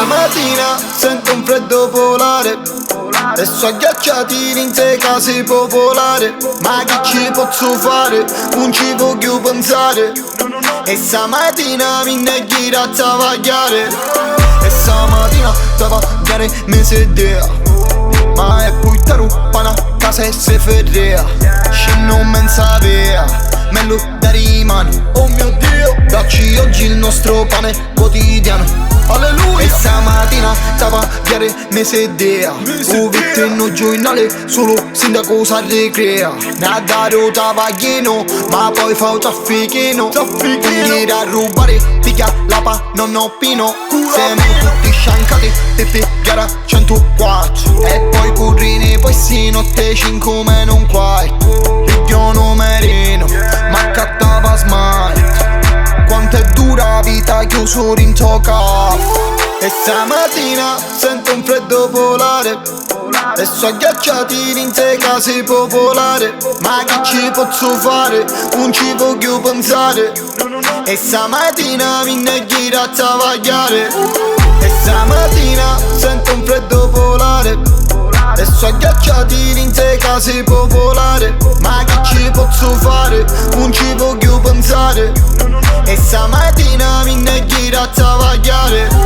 stamattina sento un freddo polare e so agghiacciati in sei case popolari. Ma che ci posso fare? Non ci voglio pensare. E stamattina mi neghi a travagliare. E stamattina travagliare mi sedea. Ma è poi taruppa una casa e se ferrea. Ci non me sapeva, me lo dai mani. Oh mio Dio, dacci oggi il nostro pane quotidiano. Alleluia. E stamattina travagliare mi sedea. O vitto giornale solo sindaco si ricrea. Ne dato travagliano ma poi fa un traffichino. Venire a rubare picchia la pa non ho pino. Siamo tutti sciancati per pigliare 104. E poi currine poi si notte 5 meno un quarto. Pigliano merino ma cattava smart. Quanto è dura la vita chiuso in tocca. E stamattina sento un freddo polare e so agghiacciati in sei case popolari. Ma che ci posso fare? Non ci voglio pensare. E stamattina mi neghi a travagliare. E stamattina sento un freddo polare e so agghiacciati in sei case popolari. Ma che ci posso fare? Non ci voglio pensare. E stamattina mi neghi a travagliare.